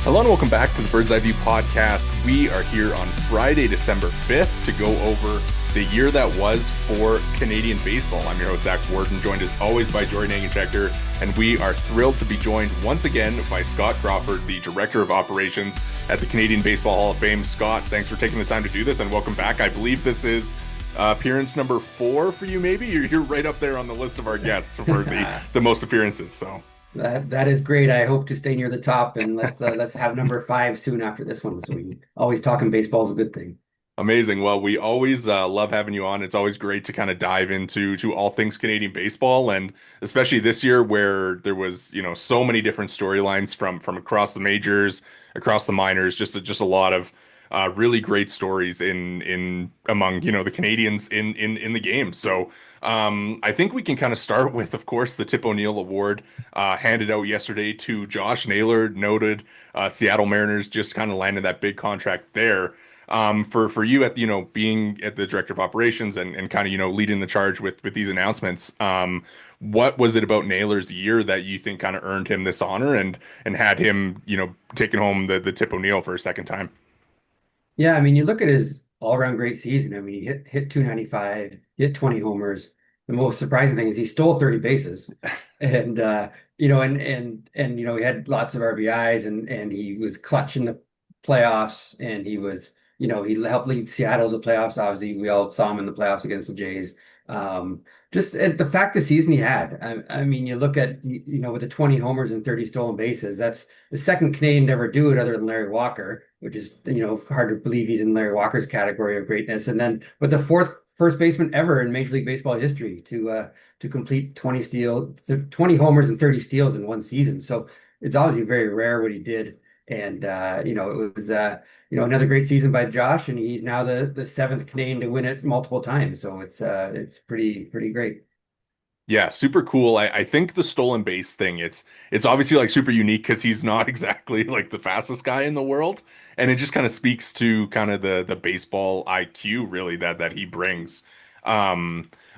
Hello and welcome back to the Bird's Eye View podcast. We are here on Friday, December 5th to go over the year that was for Canadian baseball. I'm your host, Zach Worden, joined as always by Jori Negin-Shecter, and we are thrilled to be joined once again by Scott Crawford, the Director of Operations at the Canadian Baseball Hall of Fame. Scott, thanks for taking the time to do this and welcome back. I believe this is appearance number 4 for you, maybe? You're right up there on the list of our guests for the most appearances, so... That is great. I hope to stay near the top, and let's have number 5 soon after this one. So we always talking baseball is a good thing. Amazing. Well, we always love having you on. It's always great to kind of dive into all things Canadian baseball, and especially this year where there was, so many different storylines from across the majors, across the minors, just a lot of really great stories in among, the Canadians in the game. So I think we can kind of start with, of course, the Tip O'Neill Award handed out yesterday to Josh Naylor, noted Seattle Mariners, just kind of landed that big contract there. For you at being at the director of operations and kind of leading the charge with these announcements, what was it about Naylor's year that you think kind of earned him this honor and had him taking home the Tip O'Neill for a second time? Yeah, I mean, you look at his all-around great season. I mean, he hit 295, hit 20 homers. The most surprising thing is he stole 30 bases, and he had lots of RBIs, and he was clutch in the playoffs, and he helped lead Seattle to the playoffs. Obviously, we all saw him in the playoffs against the Jays. Just the fact the season he had. I mean, you look at with the 20 homers and 30 stolen bases. That's the second Canadian to ever do it, other than Larry Walker, which is hard to believe he's in Larry Walker's category of greatness. And then, but the fourth first baseman ever in Major League Baseball history to complete 20 homers and 30 steals in one season. So it's obviously very rare what he did. And it was another great season by Josh, and he's now the seventh Canadian to win it multiple times. So it's pretty great. Yeah, super cool. I think the stolen base thing, it's obviously like super unique because he's not exactly like the fastest guy in the world. And it just kind of speaks to kind of the baseball IQ really that he brings.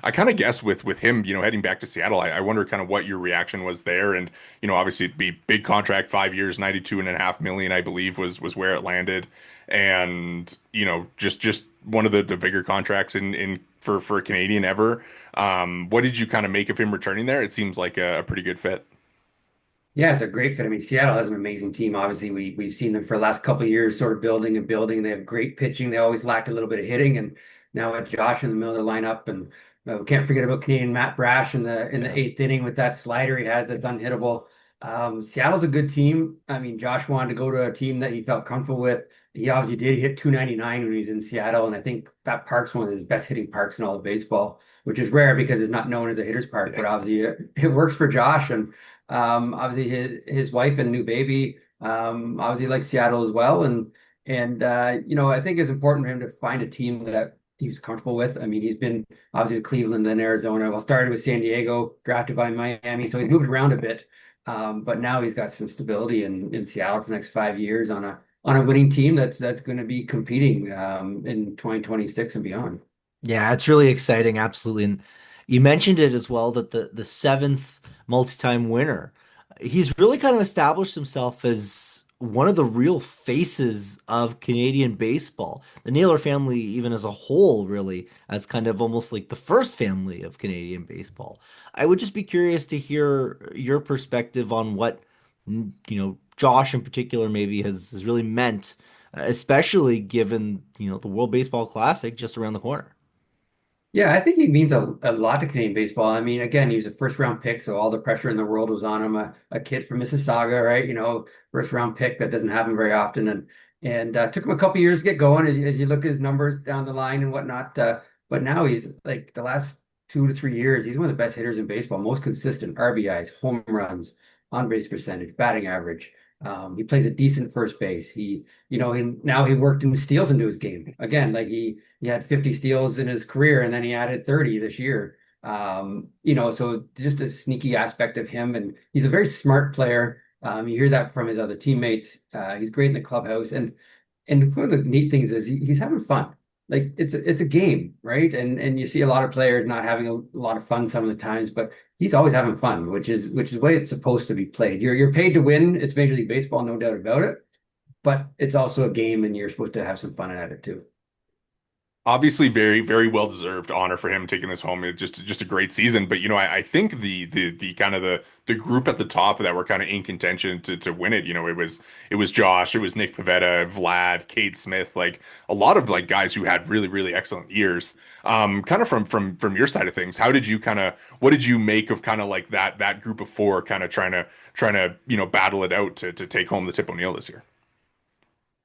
I kind of guess with him, heading back to Seattle, I wonder kind of what your reaction was there. And, obviously it'd be big contract, 5 years, 92.5 million, I believe was where it landed. And, just one of the bigger contracts in for a Canadian ever. What did you kind of make of him returning there? It seems like a pretty good fit. Yeah, it's a great fit. I mean, Seattle has an amazing team. Obviously, we've seen them for the last couple of years, sort of building and building. They have great pitching. They always lacked a little bit of hitting, and now with Josh in the middle of the lineup, and we can't forget about Canadian Matt Brash in the eighth inning with that slider he has that's unhittable. Seattle's a good team. I mean, Josh wanted to go to a team that he felt comfortable with. He obviously did. He hit 299 when he was in Seattle, and I think that park's one of his best hitting parks in all of baseball, which is rare because it's not known as a hitter's park. But obviously, it works for Josh, and obviously his wife and new baby obviously like Seattle as well, and I think it's important for him to find a team that he was comfortable with. I mean, he's been obviously with Cleveland and Arizona. Well, started with San Diego, drafted by Miami, so he's moved around a bit. But now he's got some stability in Seattle for the next 5 years on a winning team that's going to be competing in 2026 and beyond. Yeah, it's really exciting, absolutely. And you mentioned it as well that the seventh multi-time winner, he's really kind of established himself as one of the real faces of Canadian baseball. The Naylor family, even as a whole, really, as kind of almost like the first family of Canadian baseball. I would just be curious to hear your perspective on what, Josh in particular maybe has really meant, especially given, the World Baseball Classic just around the corner. Yeah, I think he means a lot to Canadian baseball. I mean, again, he was a first round pick, so all the pressure in the world was on him. A kid from Mississauga, right? First round pick that doesn't happen very often, and took him a couple years to get going as you look at his numbers down the line and whatnot. But now he's like the last 2 to 3 years, he's one of the best hitters in baseball, most consistent RBIs, home runs, on base percentage, batting average. He plays a decent first base. Now he worked in steals into his game again. Like he had 50 steals in his career, and then he added 30 this year. So just a sneaky aspect of him, and he's a very smart player. You hear that from his other teammates. He's great in the clubhouse, and one of the neat things is he's having fun. Like it's a game, right? And you see a lot of players not having a lot of fun some of the times, but he's always having fun, which is the way it's supposed to be played. You're paid to win. It's Major League Baseball, no doubt about it. but it's also a game and you're supposed to have some fun at it too. Obviously, very, very well deserved honor for him taking this home. It's just a great season. But I think the kind of the group at the top that were kind of in contention to win it. It was Josh, it was Nick Pivetta, Vlad, Cade Smith, like a lot of like guys who had really, really excellent years. Kind of from your side of things, how did you what did you make of kind of like that group of four kind of trying to battle it out to take home the Tip O'Neill this year?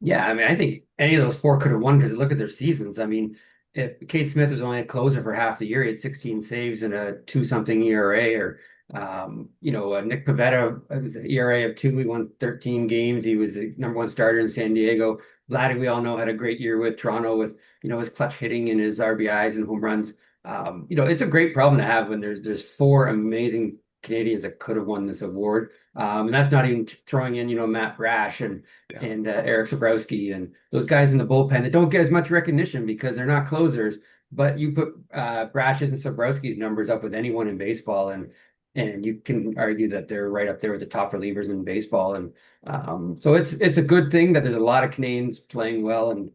Yeah, I mean, I think any of those four could have won because look at their seasons. I mean, if Cade Smith was only a closer for half the year, he had 16 saves and a two something ERA, or Nick Pivetta was an ERA of two. He won 13 games. He was the number one starter in San Diego. Vladdy, we all know, had a great year with Toronto with his clutch hitting and his RBIs and home runs. It's a great problem to have when there's four amazing Canadians that could have won this award. And that's not even throwing in, Matt Brash Yeah. and Eric Sabrowski and those guys in the bullpen that don't get as much recognition because they're not closers. But you put Brash's and Sabrowski's numbers up with anyone in baseball, and you can argue that they're right up there with the top relievers in baseball. And so it's a good thing that there's a lot of Canadians playing well, and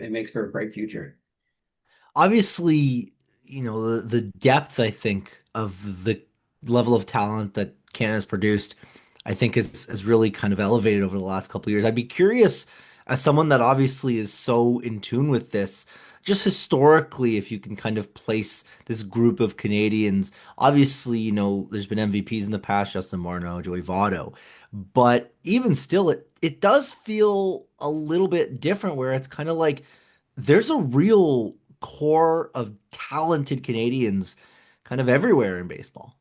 it makes for a bright future. Obviously, the depth, I think, of the level of talent that Canada's produced, I think has really kind of elevated over the last couple of years. I'd be curious, as someone that obviously is so in tune with this, just historically, if you can kind of place this group of Canadians. Obviously, there's been MVPs in the past, Justin Morneau, Joey Votto, but even still, it does feel a little bit different where it's kind of like there's a real core of talented Canadians kind of everywhere in baseball.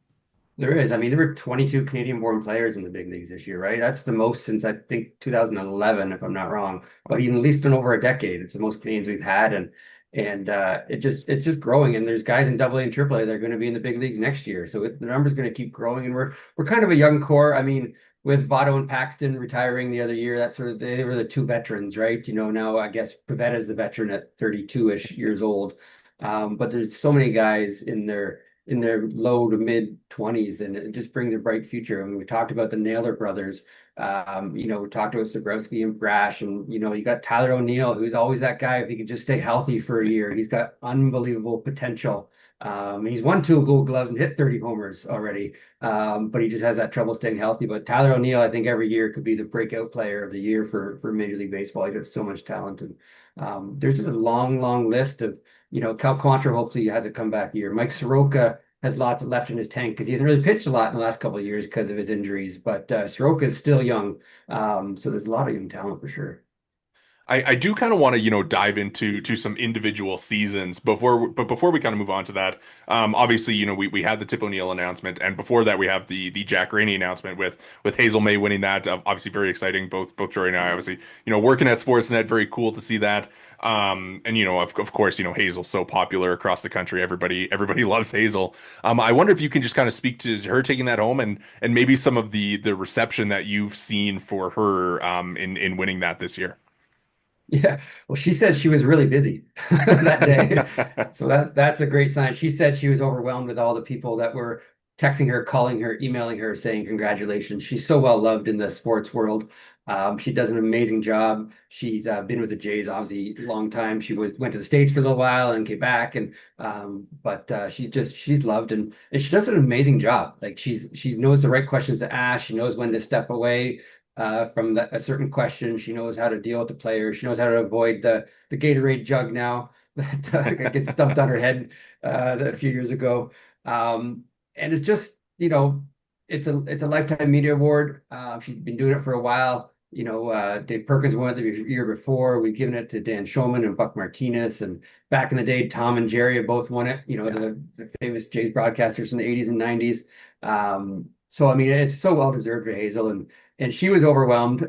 There is. I mean, there were 22 Canadian-born players in the big leagues this year, right? That's the most since I think 2011, if I'm not wrong. But even at least in over a decade, it's the most Canadians we've had, and it's just growing. And there's guys in Double A and Triple A that are going to be in the big leagues next year, so the number's going to keep growing. And we're kind of a young core. I mean, with Votto and Paxton retiring the other year, that's sort of they were the two veterans, right? Now I guess Pavetta's the veteran at 32-ish years old. But there's so many guys in their low to mid 20s, and it just brings a bright future. I mean, we talked about the Naylor brothers. We talked about Sabrowski and Brash, and you got Tyler O'Neill, who's always that guy. If he could just stay healthy for a year, he's got unbelievable potential. He's won two Gold Gloves and hit 30 homers already, but he just has that trouble staying healthy. But Tyler O'Neill, I think every year could be the breakout player of the year for Major League Baseball. He's got so much talent, and there's just a long, long list of Cal Quantrill hopefully has a comeback year. Mike Soroka has lots left in his tank because he hasn't really pitched a lot in the last couple of years because of his injuries. But Soroka is still young, so there's a lot of young talent for sure. I do kind of want to, dive into some individual seasons before we kind of move on to that. Obviously, we had the Tip O'Neill announcement, and before that we have the Jack Rainey announcement with Hazel May winning that. Obviously, very exciting. Both Jory and I, obviously, working at Sportsnet, very cool to see that. And of course, Hazel's so popular across the country. Everybody loves Hazel. I wonder if you can just kind of speak to her taking that home and maybe some of the reception that you've seen for her in winning that this year. Yeah, well, she said she was really busy that day, so that's a great sign. She said she was overwhelmed with all the people that were texting her, calling her, emailing her, saying congratulations. She's so well loved in the sports world. She does an amazing job. She's been with the Jays obviously a long time. She went to the States for a little while and came back, and but she's loved, and she does an amazing job. Like she knows the right questions to ask. She knows when to step away from a certain question. She knows how to deal with the players. She knows how to avoid the Gatorade jug now that gets dumped on her head a few years ago. And it's just, it's a lifetime media award. She's been doing it for a while. Dave Perkins won it the year before. We've given it to Dan Shulman and Buck Martinez. And back in the day, Tom and Jerry have both won it, Yeah. the famous Jays broadcasters in the 80s and 90s. So, I mean, it's so well deserved for Hazel. And she was overwhelmed.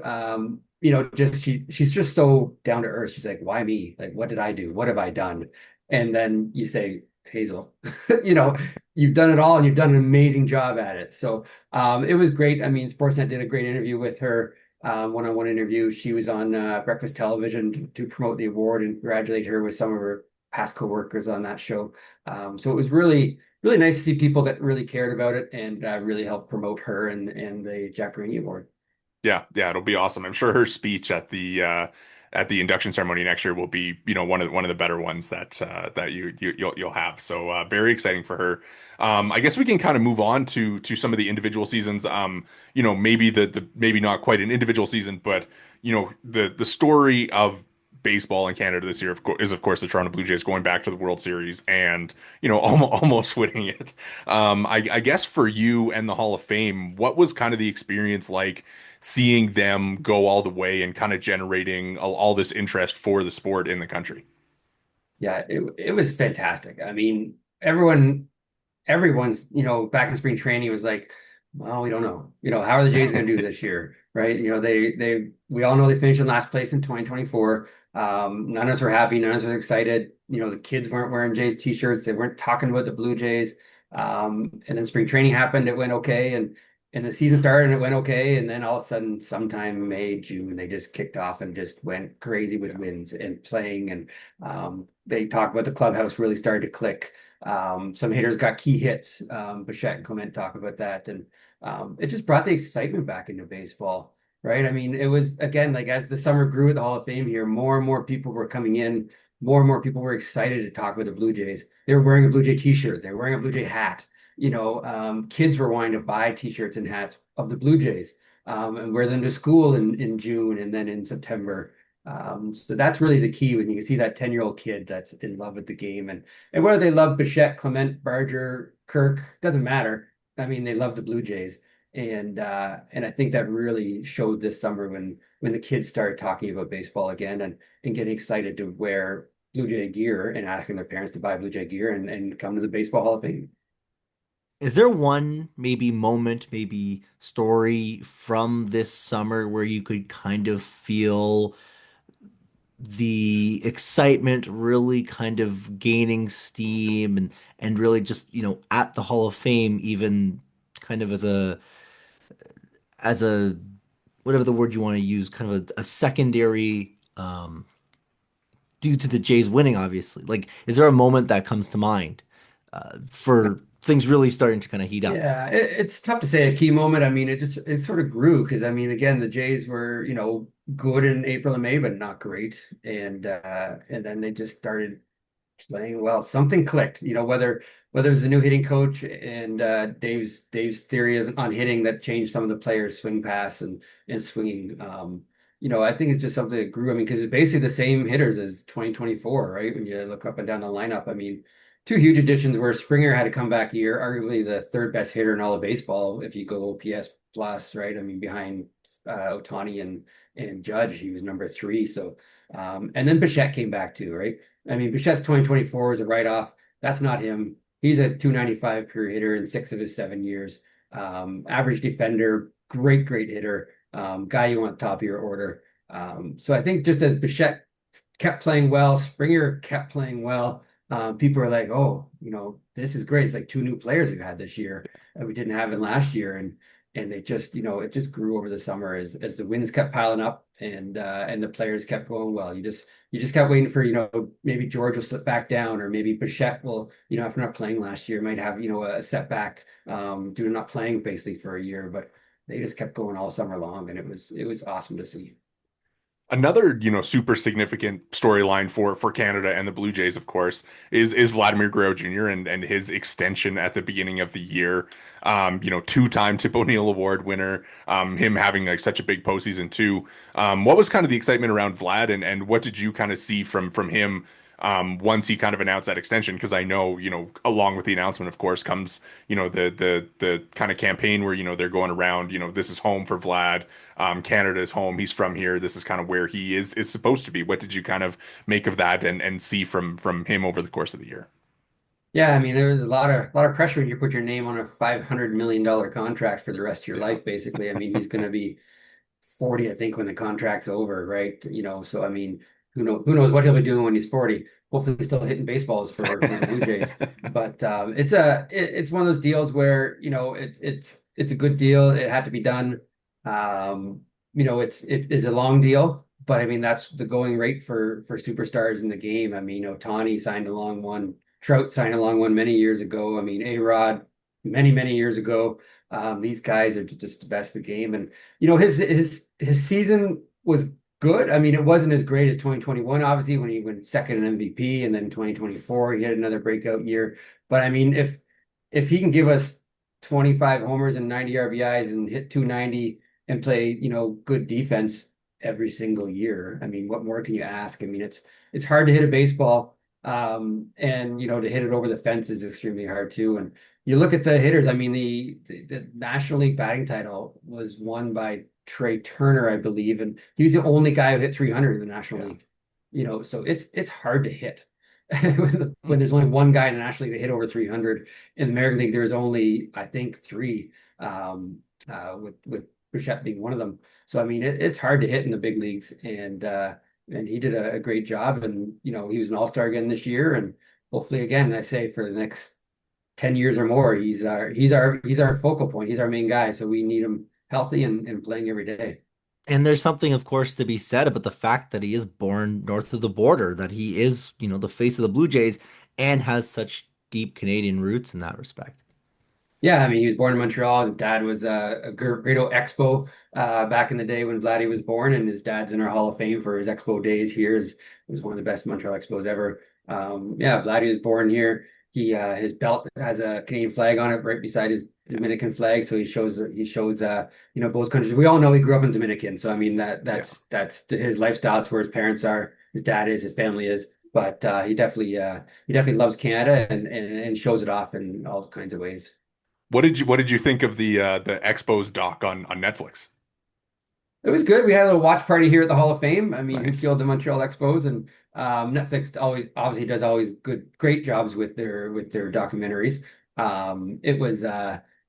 She's just so down to earth. She's like, why me? Like, what did I do? What have I done? And then you say, Hazel, you've done it all and you've done an amazing job at it. So it was great. I mean, Sportsnet did a great interview with her, one-on-one interview. She was on breakfast television to promote the award and congratulate her with some of her past coworkers on that show. So it was really, really nice to see people that really cared about it and really helped promote her and the Jack Rainey Award. Yeah, yeah, it'll be awesome. I'm sure her speech at the induction ceremony next year will be, one of the better ones that you'll have. So very exciting for her. I guess we can kind of move on to some of the individual seasons. Maybe the maybe not quite an individual season, but the story of baseball in Canada this year, of course the Toronto Blue Jays going back to the World Series and almost winning it. I guess for you and the Hall of Fame, what was kind of the experience like seeing them go all the way and kind of generating all this interest for the sport in the country? Yeah, it was fantastic. I mean, everyone's, back in spring training was like, well, we don't know. How are the Jays going to do this year, right? We all know they finished in last place in 2024. None of us were happy. None of us were excited. The kids weren't wearing Jays t-shirts. They weren't talking about the Blue Jays. And then spring training happened. It went okay. And the season started and it went okay. And then all of a sudden, sometime May, June, they just kicked off and just went crazy with wins and playing. And they talked about the clubhouse really started to click. Some hitters got key hits. Bichette and Clement talk about that. And it just brought the excitement back into baseball, right? I mean, it was, again, like as the summer grew at the Hall of Fame here, more and more people were coming in. More and more people were excited to talk with the Blue Jays. They were wearing a Blue Jay t-shirt. They were wearing a Blue Jay hat. Kids were wanting to buy t-shirts and hats of the Blue Jays and wear them to school in June and then in September. So that's really the key when you see that 10-year-old kid that's in love with the game and whether they love Bichette, Clement, Barger, Kirk, doesn't matter. I mean, they love the Blue Jays. And I think that really showed this summer when the kids started talking about baseball again and getting excited to wear Blue Jay gear and asking their parents to buy Blue Jay gear and come to the Baseball Hall of Fame. Is there one maybe moment, maybe story from this summer where you could kind of feel the excitement really kind of gaining steam and really just, at the Hall of Fame, even kind of as a whatever the word you want to use, kind of a secondary due to the Jays winning, obviously. Like, is there a moment that comes to mind for things really starting to kind of heat up? Yeah, it's tough to say a key moment. I mean, it sort of grew because I mean, again, the Jays were, good in April and May, but not great. And then they just started playing well. Something clicked, whether it was a new hitting coach and Dave's theory on hitting that changed some of the players' swing pass and swinging. I think it's just something that grew. I mean, because it's basically the same hitters as 2024, right? When you look up and down the lineup, I mean, two huge additions where Springer had a comeback year, arguably the third best hitter in all of baseball if you go OPS plus, right? I mean, behind Ohtani and Judge, he was number three. So, and then Bichette came back too, right? I mean, Bichette's 2024 is a write-off. That's not him. He's a 295 career hitter in 6 of his 7 years. Average defender, great hitter. Guy you want top of your order. So I think just as Bichette kept playing well, Springer kept playing well. People are like, oh, this is great. It's like two new players we've had this year that we didn't have in last year, and they just, it just grew over the summer as the wins kept piling up and the players kept going well. You just kept waiting for, maybe George will slip back down, or maybe Bichette will, after not playing last year, might have, a setback due to not playing basically for a year, but they just kept going all summer long, and it was awesome to see. Another, super significant storyline for Canada and the Blue Jays, of course, is Vladimir Guerrero Jr. and his extension at the beginning of the year. Two-time Tip O'Neill Award winner, him having like such a big postseason too. What was kind of the excitement around Vlad and what did you kind of see from him once he kind of announced that extension? Because I know, along with the announcement, of course, comes, the kind of campaign where, they're going around, this is home for Vlad. Canada is home. He's from here. This is kind of where he is supposed to be. What did you kind of make of that and see from him over the course of the year? Yeah, I mean, there was a lot of pressure when you put your name on a $500 million contract for the rest of your Yeah. life, basically. I mean, he's going to be 40, I think, when the contract's over, right? So I mean, who knows what he'll be doing when he's 40. Hopefully he's still hitting baseballs for the Blue Jays. But it's one of those deals where, it's a good deal. It had to be done. It is a long deal, but I mean that's the going rate for superstars in the game. I mean, Ohtani signed a long one, Trout signed a long one many years ago. I mean, A-Rod many years ago. These guys are just the best of the game. And his season was good. I mean, it wasn't as great as 2021, obviously, when he went second in MVP, and then 2024 he had another breakout year. But I mean, if he can give us 25 homers and 90 RBIs and hit 290 and play, good defense every single year, I mean, what more can you ask? I mean, it's hard to hit a baseball, and to hit it over the fence is extremely hard too. And you look at the hitters. I mean, the National League batting title was won by Trey Turner, I believe, and he was the only guy who hit 300 in the National Yeah. League. So it's hard to hit when there's only one guy in the National League that hit over 300. In the American League, there's only, I think, three, with Bichette being one of them. So I mean, it's hard to hit in the big leagues, and he did a great job. And he was an all-star again this year, and hopefully again, I say, for the next 10 years or more, he's our focal point. He's our main guy. So we need him healthy and playing every day. And there's something, of course, to be said about the fact that he is born north of the border, that he is, the face of the Blue Jays and has such deep Canadian roots in that respect. Yeah, I mean, he was born in Montreal. His dad was a Great Expo back in the day when Vladdy was born, and his dad's in our Hall of Fame for his Expo days here. It was one of the best Montreal Expos ever. Yeah, Vladdy was born here. His belt has a Canadian flag on it right beside his Dominican flag, so he shows both countries. We all know he grew up in Dominican, so I mean Yeah. that's his lifestyle. It's where his parents are, his dad is, his family is. But he definitely loves Canada, and shows it off in all kinds of ways. What did you think of the Expos doc on Netflix? It was good. We had a little watch party here at the Hall of Fame. I mean, Nice. infield the Montreal Expos, and Netflix always obviously does always great jobs with their documentaries.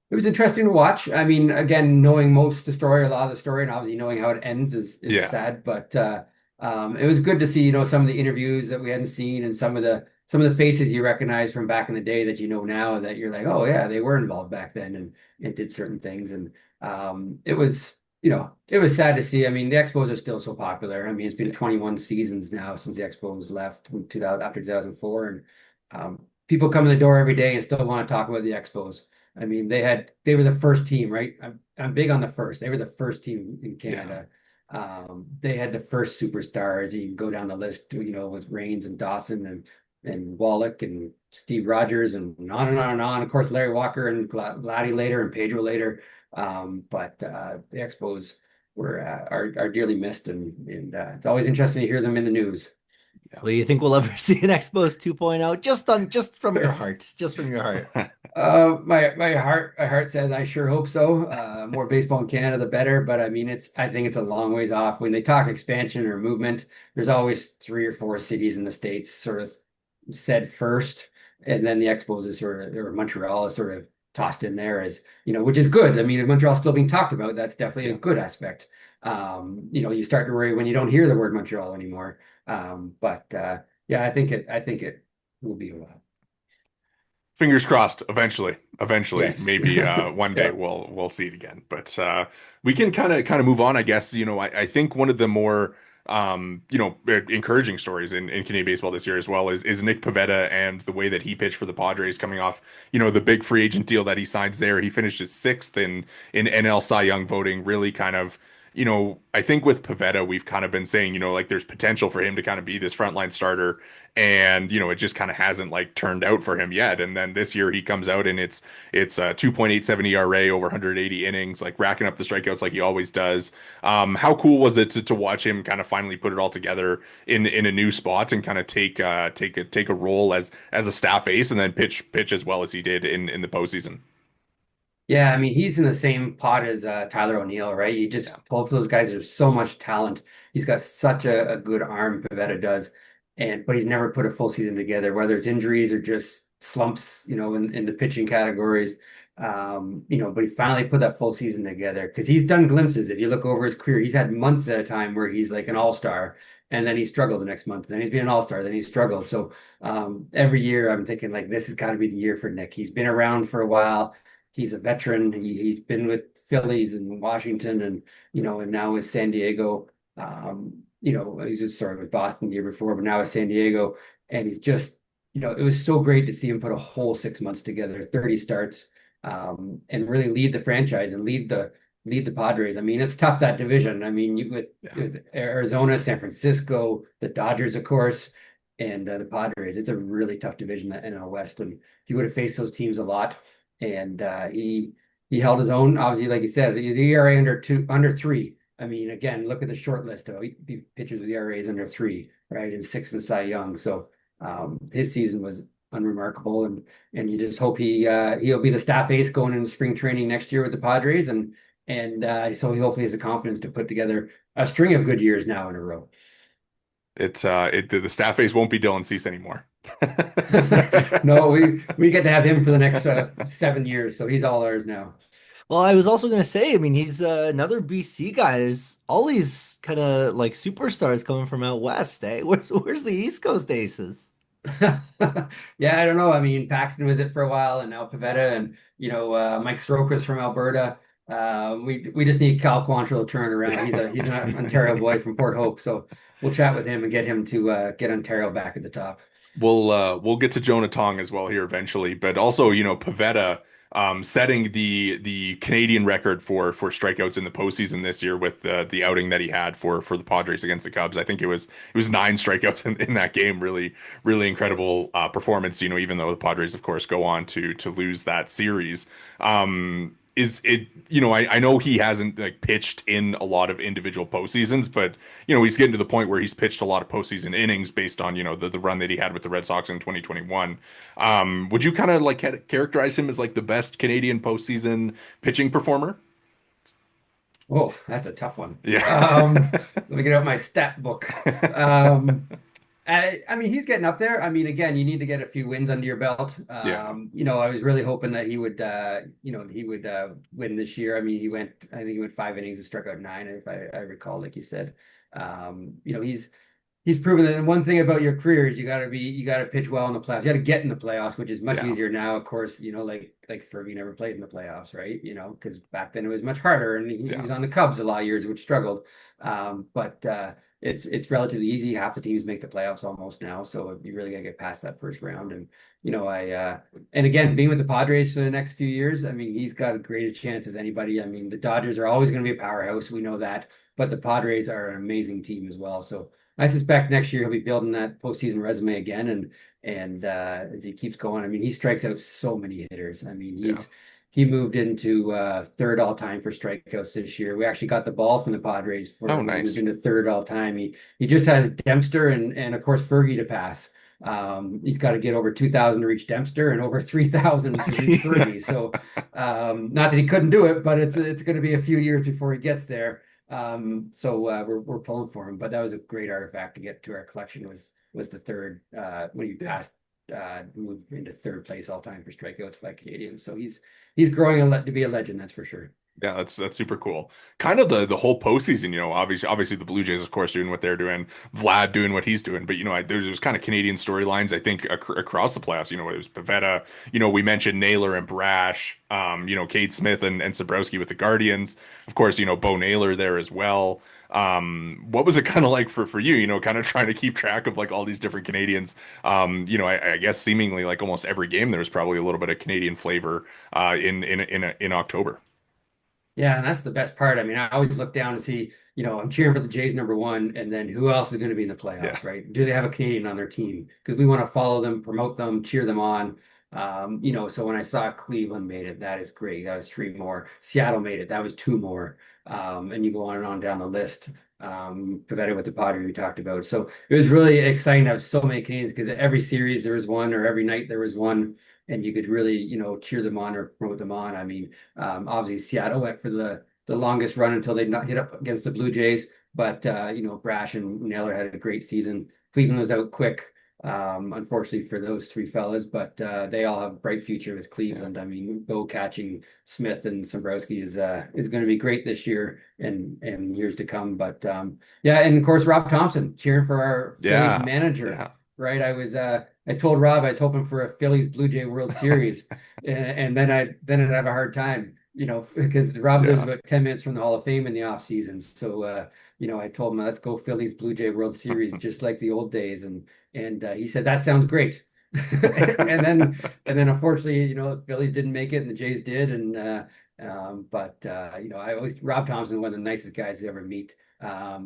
It was interesting to watch. I mean, again, knowing most of the story, a lot of the story, and obviously knowing how it ends is Yeah. sad. But it was good to see, some of the interviews that we hadn't seen, and some of the faces you recognize from back in the day that now, that you're like, oh yeah, they were involved back then, and did certain things. And it was sad to see. I mean, the Expos are still so popular. I mean, it's been 21 seasons now since the Expos left in 2000, after 2004, and people come in the door every day and still want to talk about the Expos. I mean, they were the first team, right? I'm big on the first. They were the first team in Yeah. Canada. They had the first superstars. You can go down the list, with Raines and Dawson and Wallach and Steve Rogers and on and on and on. Of course, Larry Walker and Vladdy later and Pedro later. But the Expos are dearly missed, and it's always interesting to hear them in the news. Well, you think we'll ever see an Expos 2.0? Just from your heart, just from your heart. My heart says I sure hope so. More baseball in Canada, the better. But I mean, I think it's a long ways off. When they talk expansion or movement, there's always three or four cities in the States sort of said first, and then the Expos is sort of, or Montreal is sort of tossed in there as, which is good. I mean, if Montreal's still being talked about, that's definitely a Yeah. good aspect. You start to worry when you don't hear the word Montreal anymore. But yeah, I think it will be a while. Fingers crossed. Eventually, Yes. maybe one day Yeah. we'll see it again. But we can kind of move on, I guess. I think one of the more encouraging stories in Canadian baseball this year as well is Nick Pivetta and the way that he pitched for the Padres coming off, the big free agent deal that he signs there. He finishes sixth in NL Cy Young voting, really kind of. I think with Pivetta, we've kind of been saying, like there's potential for him to kind of be this frontline starter, and it just kind of hasn't like turned out for him yet. And then this year he comes out and it's a 2.87 ERA over 180 innings, like racking up the strikeouts like he always does. How cool was it to watch him kind of finally put it all together in a new spot and kind of take a role as a staff ace and then pitch as well as he did in the postseason? Yeah, I mean, he's in the same pot as Tyler O'Neill, right? You Yeah. just both of those guys, there's so much talent. He's got such a good arm, Pivetta does, but he's never put a full season together, whether it's injuries or just slumps, in the pitching categories. But he finally put that full season together because he's done glimpses. If you look over his career, he's had months at a time where he's like an all-star, and then he struggled the next month. Then he's been an all-star, then he struggled. So every year I'm thinking like this has got to be the year for Nick. He's been around for a while. He's a veteran. He's been with Phillies and Washington, and now with San Diego. He's just started with Boston the year before, but now with San Diego, and he's just, it was so great to see him put a whole 6 months together, 30 starts. and really lead the franchise and lead the Padres. I mean, it's tough, that division. I mean, Yeah. with Arizona, San Francisco, the Dodgers, of course, and the Padres. It's a really tough division in the West, and he would have faced those teams a lot. And he held his own. Obviously, like you said, his ERA under three. I mean, again, look at the short list of pitchers with ERAs under three, right, and six in Cy Young. So his season was unremarkable, and you just hope he'll be the staff ace going into spring training next year with the Padres, and so he hopefully has the confidence to put together a string of good years now in a row. The staff ace won't be Dylan Cease anymore. No, we get to have him for the next 7 years, so he's all ours now. Well, I was also gonna say, I mean, he's another BC guy. There's all these kind of like superstars coming from out west, eh? Where's the East Coast aces? Yeah, I don't know. I mean, Paxton was it for a while, and now Pavetta, and Mike Soroka's from Alberta. We just need Cal Quantrill to turn around. He's an Ontario boy from Port Hope, so we'll chat with him and get him to get Ontario back at the top. We'll get to Jonah Tong as well here eventually, but also, Pavetta setting the Canadian record for strikeouts in the postseason this year with the outing that he had for the Padres against the Cubs. I think it was nine strikeouts in that game. Really, really incredible performance, even though the Padres, of course, go on to lose that series. Is it, I know he hasn't like pitched in a lot of individual postseasons, but he's getting to the point where he's pitched a lot of postseason innings based on, the run that he had with the Red Sox in 2021. Would you kind of like characterize him as like the best Canadian postseason pitching performer? Oh, that's a tough one. Yeah. Let me get out my stat book. Um, I mean, he's getting up there. I mean, again, you need to get a few wins under your belt. Yeah. I was really hoping that he would win this year. I mean, I think he went 5 innings and struck out nine, if I recall, like you said. He's proven that one thing about your career is you got to pitch well in the playoffs. You got to get in the playoffs, which is much Yeah. easier now. Of course, like Fergie never played in the playoffs, right? Because back then it was much harder, and he Yeah. was on the Cubs a lot of years, which struggled. But it's relatively easy. Half the teams make the playoffs almost now, so you really got to get past that first round. And and again, being with the Padres for the next few years, I mean, he's got as great a chance as anybody. I mean, the Dodgers are always going to be a powerhouse. We know that, but the Padres are an amazing team as well. So I suspect next year he'll be building that postseason resume again, and as he keeps going, I mean, he strikes out so many hitters. I mean, Yeah. he moved into third all time for strikeouts this year. We actually got the ball from the Padres for Oh, him when he moved nice. into third all time. He just has Dempster and of course Fergie to pass. He's got to get over 2,000 to reach Dempster and over 3,000 to reach Fergie. So not that he couldn't do it, but it's going to be a few years before he gets there. So we're pulling for him, but that was a great artifact to get to our collection was the third when he Yeah. passed moved into third place all time for strikeouts by Canadians. So he's growing to be a legend, that's for sure. Yeah, that's super cool. Kind of the whole postseason, obviously the Blue Jays, of course, doing what they're doing, Vlad doing what he's doing. But there's kind of Canadian storylines, I think, across the playoffs. It was Pavetta. We mentioned Naylor and Brash. Cade Smith and Sabrowski with the Guardians. Of course, Bo Naylor there as well. What was it kind of like for you? Kind of trying to keep track of like all these different Canadians. I guess seemingly like almost every game there was probably a little bit of Canadian flavor in October. Yeah, and that's the best part. I mean, I always look down to see, I'm cheering for the Jays number one, and then who else is going to be in the Yeah. playoffs, right? Do they have a Canadian on their team? Because we want to follow them, promote them, cheer them on. So when I saw Cleveland made it, that is great. That was three more. Seattle made it. That was two more. And you go on and on down the list. Pavetta with the Padres we talked about. So it was really exciting to have so many Canadians because every series there was one, or every night there was one, and you could really, cheer them on or promote them on. I mean, obviously, Seattle went for the longest run until they not hit up against the Blue Jays. But Brash and Naylor had a great season. Cleveland was out quick, unfortunately for those three fellas, but they all have a bright future with Yeah. Cleveland. I mean, Bo catching Smith and Sombrowski is going to be great this year and years to come. But yeah, and of course Rob Thompson cheering for our Phillies Yeah. manager. Yeah. Right, I told Rob I was hoping for a Phillies Blue Jay World Series, and then I'd have a hard time, because Rob lives Yeah. about 10 minutes from the Hall of Fame in the off season. So I told him let's go Phillies Blue Jay World Series just like the old days, and he said that sounds great. And then unfortunately, the Phillies didn't make it and the Jays did. And but I always Rob Thompson, one of the nicest guys you ever meet.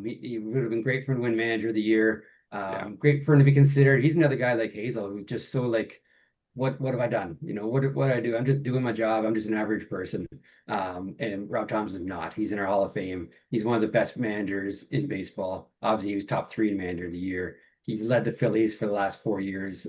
He would have been great for him to win manager of the year. Yeah. Great for him to be considered. He's another guy like Hazel who's just so like, what have I done? What do I do? I'm just doing my job. I'm just an average person. And Rob Thompson's not. He's in our Hall of Fame. He's one of the best managers in baseball. Obviously, he was top three in manager of the year. He's led the Phillies for the last 4 years.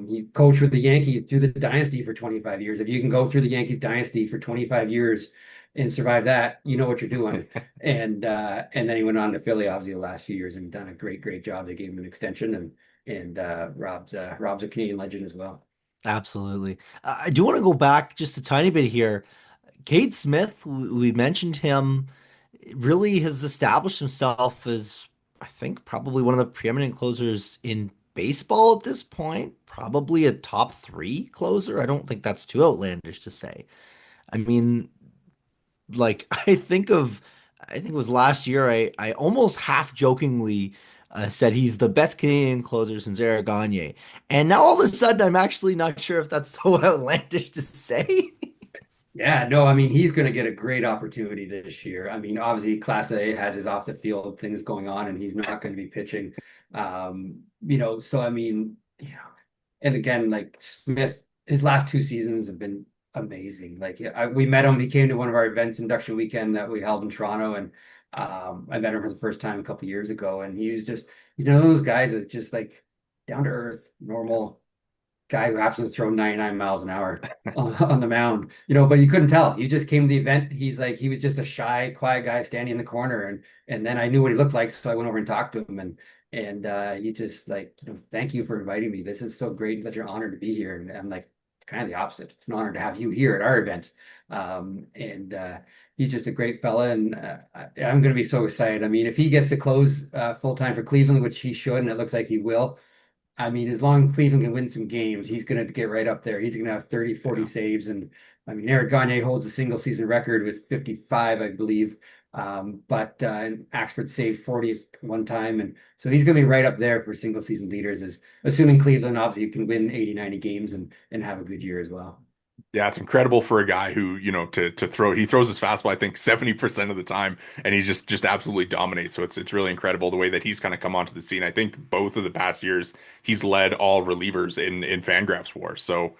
He coached with the Yankees through the dynasty for 25 years. If you can go through the Yankees dynasty for 25 years and survive that, you know what you're doing. And then he went on to Philly, obviously, the last few years and done a great job. They gave him an extension, and Rob's a Canadian legend as well. Absolutely. I do want to go back just a tiny bit here. Cade Smith, we mentioned him, really has established himself as, I think, probably one of the preeminent closers in baseball at this point. Probably a top three closer. I don't think that's too outlandish to say. I mean, like I think it was last year. I almost half jokingly said he's the best Canadian closer since Eric Gagne, and now all of a sudden I'm actually not sure if that's so outlandish to say. Yeah, no, I mean, he's going to get a great opportunity this year. I mean, obviously, Class A has his off the field things going on, and he's not going to be pitching. So I mean, and again, like Smith, his last two seasons have been amazing. Like, we met him. He came to one of our events, induction weekend that we held in Toronto, and I met him for the first time a couple of years ago, and he's one of those guys that's just like down to earth, normal guy who happens to throw 99 miles an hour on the mound, but you couldn't tell. He just came to the event. He was just a shy, quiet guy standing in the corner. And then I knew what he looked like. So I went over and talked to him and he just like, thank you for inviting me. This is so great and such an honor to be here. And I'm like, it's kind of the opposite. It's an honor to have you here at our event. And he's just a great fella. And I'm going to be so excited. I mean, if he gets to close full time for Cleveland, which he should, and it looks like he will, I mean, as long as Cleveland can win some games, he's going to get right up there. He's going to have 30, 40 Yeah. saves. And I mean, Eric Gagne holds a single season record with 55, I believe. But Axford saved 40 one time. And so he's going to be right up there for single season leaders, as assuming Cleveland obviously can win 80, 90 games and have a good year as well. Yeah, it's incredible for a guy who, to throw, he throws his fastball, I think 70% of the time, and he just absolutely dominates. So it's really incredible the way that he's kind of come onto the scene. I think both of the past years he's led all relievers in Fangraphs WAR. So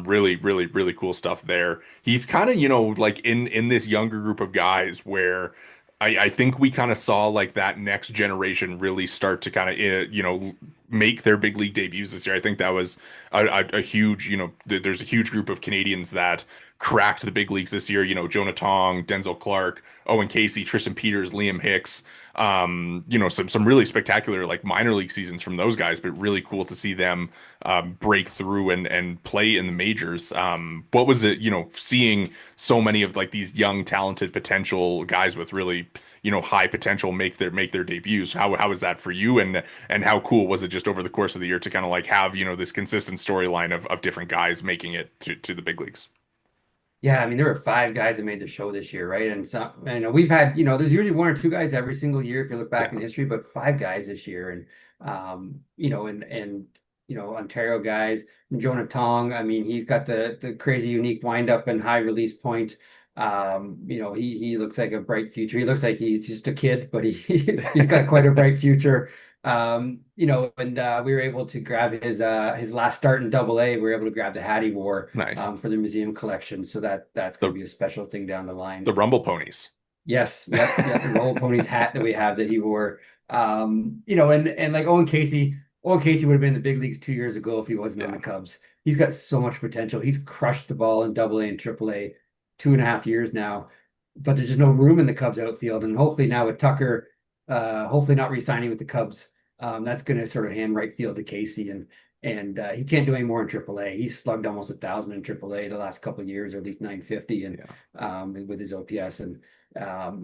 really cool stuff there. He's kind of, like in this younger group of guys where I think we kind of saw like that next generation really start to kind of, make their big league debuts this year. I think that was a huge, there's a huge group of Canadians that cracked the big leagues this year. Jonah Tong, Denzel Clark, Owen Casey, Tristan Peters, Liam Hicks. Some really spectacular like minor league seasons from those guys, but really cool to see them break through and play in the majors. What was it, seeing so many of like these young, talented, potential guys with really, high potential make their debuts? How was that for you? And how cool was it just over the course of the year to kind of like have, this consistent storyline of different guys making it to the big leagues? Yeah, I mean, there were five guys that made the show this year, right? And some, we've had, there's usually one or two guys every single year if you look back Yeah, in history, but five guys this year, Ontario guys, Jonah Tong. I mean, he's got the crazy, unique windup and high release point. He looks like a bright future. He looks like he's just a kid, but he's got quite a bright future. And we were able to grab his last start in Double A. We were able to grab the hat he wore nice. for the museum collection. So that's going The to be a special thing down the line. the Rumble Ponies. Yes, yep, the Roll Ponies hat that we have that he wore. And like Owen Casey would have been in the big leagues 2 years ago if he wasn't on Yeah. the Cubs. He's got so much potential. He's crushed the ball in Double A and Triple A 2.5 years now, but there's just no room in the Cubs outfield. And hopefully now with Tucker, hopefully not re-signing with the Cubs, that's going to sort of hand right field to Casey. And he can't do any more in Triple A. He's slugged almost 1,000 in Triple A the last couple of years, or at least 950, and Yeah. with his OPS. And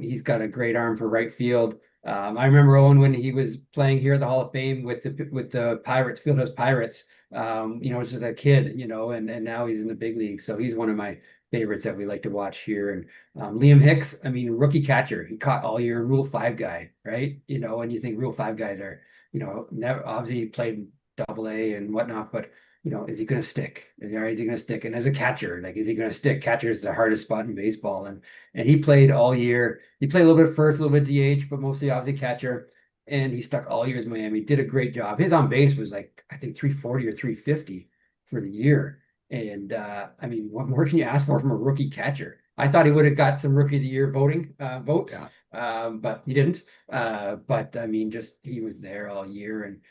he's got a great arm for right field. I remember Owen when he was playing here at the Hall of Fame with the Pirates, Fieldhouse Pirates. Was just a kid, and now he's in the big league. So he's one of my favorites that we like to watch here. And Liam Hicks, I mean, rookie catcher, he caught all year, Rule 5 guy, right? And you think Rule 5 guys are, never obviously he played Double A and whatnot, but is he going to stick? Is he going to stick? And as a catcher, like, is he going to stick? Catcher is the hardest spot in baseball, and he played all year. He played a little bit first, a little bit DH, but mostly obviously catcher. And he stuck all year as Miami. Did a great job. His on base was like I think 340 or 350 for the year. And I mean, what more can you ask for from a rookie catcher? I thought he would have got some rookie of the year votes, Yeah. but he didn't. But I mean, just he was there all year, and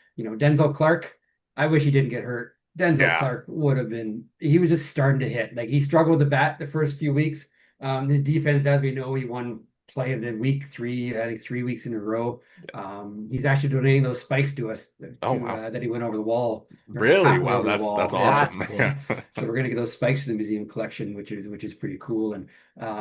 Denzel Clark. I wish he didn't get hurt. Denzel Yeah. Clark would have been. He was just starting to hit. Like he struggled with the bat the first few weeks. His defense, as we know, he won play of the week 3, I think 3 weeks in a row. He's actually donating those spikes to us Oh to wow. that he went over the wall or Really? halfway Wow, over the that's wall. Yeah, That's awesome. cool. Yeah. so we're gonna get those spikes to the museum collection, which is pretty cool. And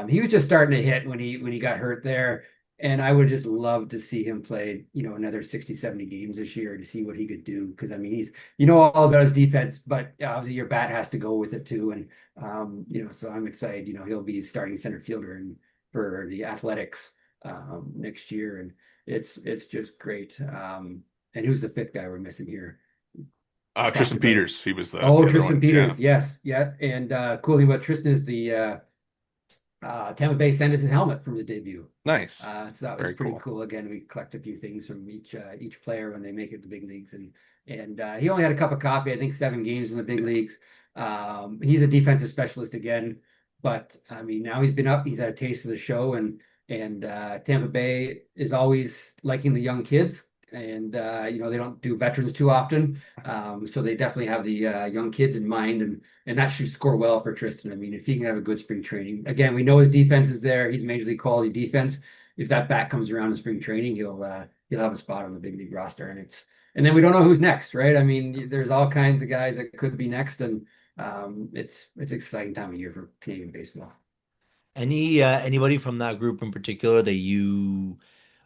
he was just starting to hit when he got hurt there. And I would just love to see him play, another 60, 70 games this year to see what he could do. Because I mean, he's all about his defense, but obviously your bat has to go with it too. And so I'm excited. He'll be starting center fielder and for the Athletics next year, and it's just great. And who's the fifth guy we're missing here? Talked Tristan about. Peters, he was Oh, the other Tristan one. Yeah. Peters. Yes. Yeah. And cool thing about Tristan is the Tampa Bay sent us his helmet from his debut. Nice. So that was Very pretty cool. cool. Again, we collect a few things from each player when they make it to the big leagues, and he only had a cup of coffee. I think 7 games in the big Yeah. leagues. He's a defensive specialist again, but I mean now he's been up. He's had a taste of the show, and Tampa Bay is always liking the young kids, and they don't do veterans too often, so they definitely have the young kids in mind, and that should score well for Tristan. I mean, if he can have a good spring training, again, we know his defense is there. He's major league quality defense. If that bat comes around in spring training, he'll have a spot on the big league roster, and then we don't know who's next, right? I mean, there's all kinds of guys that could be next, and it's an exciting time of year for Canadian baseball. Anybody from that group in particular that you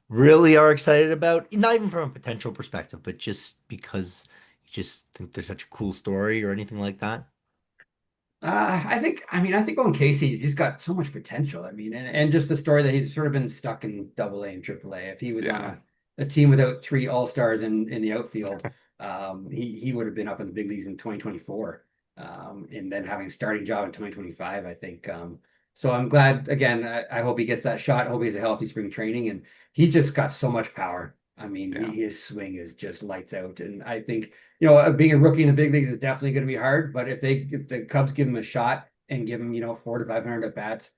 really are excited about? Not even from a potential perspective, but just because you just think there's such a cool story or anything like that? I think on Casey, he's just got so much potential. I mean, and just the story that he's sort of been stuck in AA and AAA. If he was on Yeah. a team without three all-stars in the outfield, he would have been up in the big leagues in 2024, and then having a starting job in 2025, I think. So I'm glad, again, I hope he gets that shot. I hope he has a healthy spring training, and he's just got so much power. I mean, Yeah. his swing is just lights out, and I think being a rookie in the big leagues is definitely going to be hard. But if the Cubs give him a shot and give him, 400 to 500 at bats,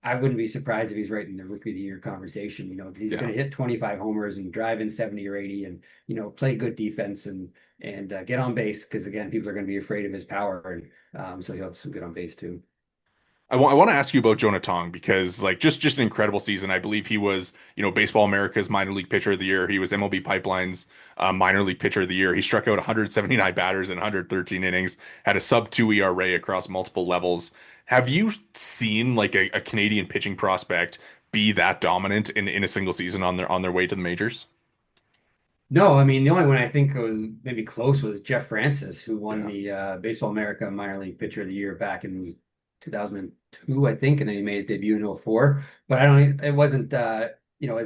I wouldn't be surprised if he's right in the rookie of the year conversation. 'Cause he's going Yeah. to hit 25 homers and drive in 70 or 80, and play good defense and get on base. Because again, people are going to be afraid of his power, and so he'll have some good on base too. I want to ask you about Jonah Tong because like just an incredible season. I believe he was, Baseball America's minor league pitcher of the year. He was MLB Pipeline's minor league pitcher of the year. He struck out 179 batters in 113 innings, had a sub 2 ERA across multiple levels. Have you seen like a Canadian pitching prospect be that dominant in a single season on their way to the majors? No, I mean the only one I think was maybe close was Jeff Francis, who won Yeah. the Baseball America minor league pitcher of the year back in 2002, I think, and then he made his debut in '04. But I don't. It wasn't as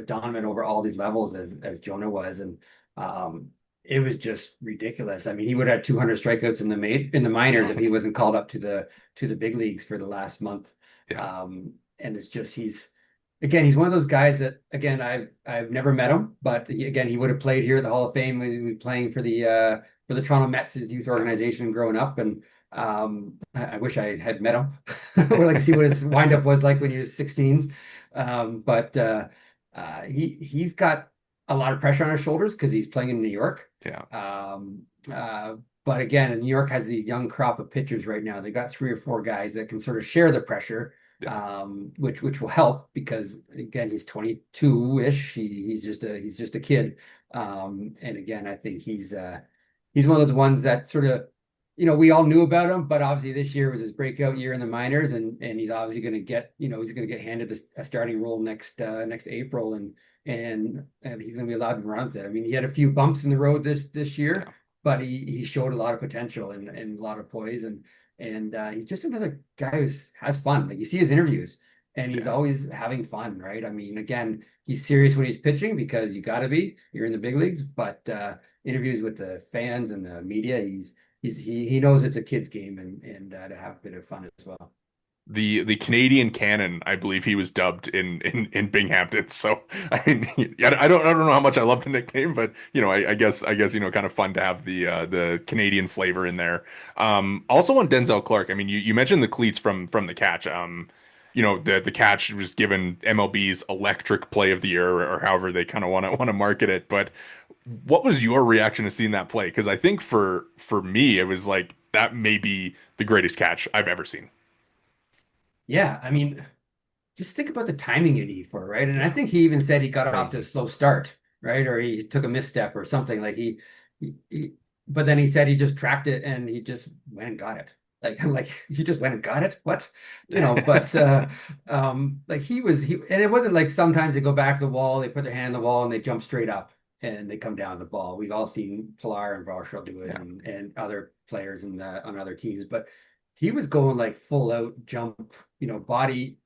dominant over all these levels as Jonah was, and um, it was just ridiculous. I mean, he would have had 200 strikeouts in the minors if he wasn't called up to the big leagues for the last month. Yeah. And it's just he's one of those guys that again I've never met him, but again he would have played here at the Hall of Fame when he was playing for the Toronto Mets, his youth Yeah. organization growing up, and I wish I had met him. I would like to see what his windup was like when he was 16s. But he's got a lot of pressure on his shoulders because he's playing in New York. Yeah. But again, New York has these young crop of pitchers right now. They got 3 or 4 guys that can sort of share the pressure, Yeah. which will help because again he's 22-ish. He's just a kid, and again I think he's one of those ones that sort of we all knew about him, but obviously this year was his breakout year in the minors, and he's obviously going to get he's going to get handed a starting role next April, and he's going to be allowed to run with it. I mean, he had a few bumps in the road this year, Yeah. but he showed a lot of potential and a lot of poise, and he's just another guy who has fun. Like you see his interviews, and he's Yeah. always having fun, right? I mean, again, he's serious when he's pitching because you got to be. You're in the big leagues, but interviews with the fans and the media, he knows it's a kid's game and to have a bit of fun as well. The Canadian Cannon, I believe he was dubbed in Binghamton. So I mean, I don't know how much I love the nickname, but I guess kind of fun to have the Canadian flavor in there. Also on Denzel Clark, I mean, you mentioned the cleats from the catch. The catch was given MLB's electric play of the year, or however they kind of want to market it. But what was your reaction to seeing that play? Because I think for me, it was like that may be the greatest catch I've ever seen. Yeah, I mean, just think about the timing you need for it, right? And I Yeah, think he even said he got off to a crazy. slow start, right? Or he took a misstep or something. Like but then he said he just tracked it and he just went and got it. Like he just went and got it. What? But like and it wasn't like sometimes they go back to the wall, they put their hand on the wall and they jump straight up and they come down the ball. We've all seen Pilar and Varshall do it Yeah. and other players on other teams, but he was going like full out jump, body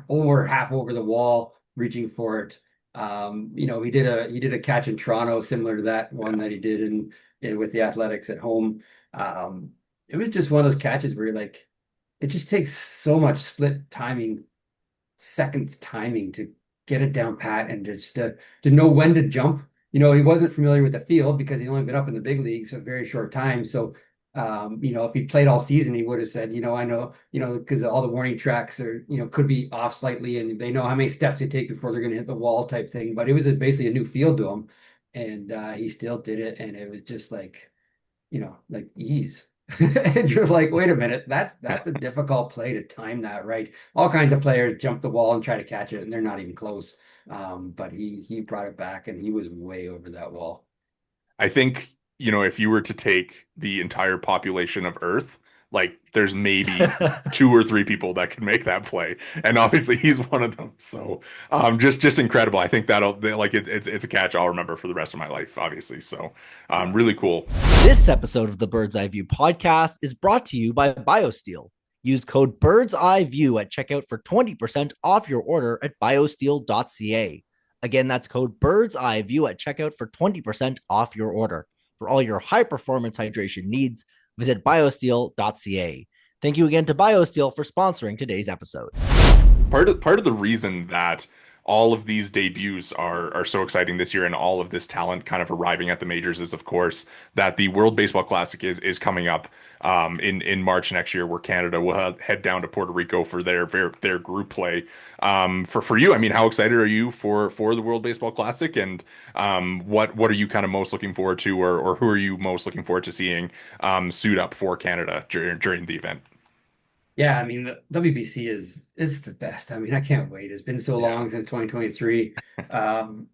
over half over the wall, reaching for it. He did a catch in Toronto similar to that one Yeah. that he did in with the Athletics at home. Um, it was just one of those catches where you're like, it just takes so much split timing, seconds timing to get it down pat and just to know when to jump. He wasn't familiar with the field because he's only been up in the big leagues a very short time. So, if he played all season, he would have said, I know, because all the warning tracks are, could be off slightly and they know how many steps they take before they're going to hit the wall type thing. But it was basically a new field to him. And he still did it. And it was just like ease. And you're like, wait a minute, that's a difficult play to time that right. All kinds of players jump the wall and try to catch it, and they're not even close. But he brought it back, and he was way over that wall. I think, if you were to take the entire population of Earth, like there's maybe two or three people that could make that play. And obviously he's one of them. So just incredible. I think it's a catch I'll remember for the rest of my life, obviously. So Yeah. really cool. This episode of the Bird's Eye View podcast is brought to you by BioSteel. Use code Bird's Eye View at checkout for 20% off your order at biosteel.ca. Again, that's code Bird's Eye View at checkout for 20% off your order. For all your high performance hydration needs, visit biosteel.ca. Thank you again to BioSteel for sponsoring today's episode. Part of the reason that all of these debuts are so exciting this year and all of this talent kind of arriving at the majors is of course that the World Baseball Classic is coming up in March next year, where Canada will head down to Puerto Rico for their group play. For you, I mean, how excited are you for the World Baseball Classic, and what are you kind of most looking forward to, or who are you most looking forward to seeing suit up for Canada during the event? Yeah, I mean, the WBC is the best. I mean, I can't wait. It's been so Yeah. long since 2023.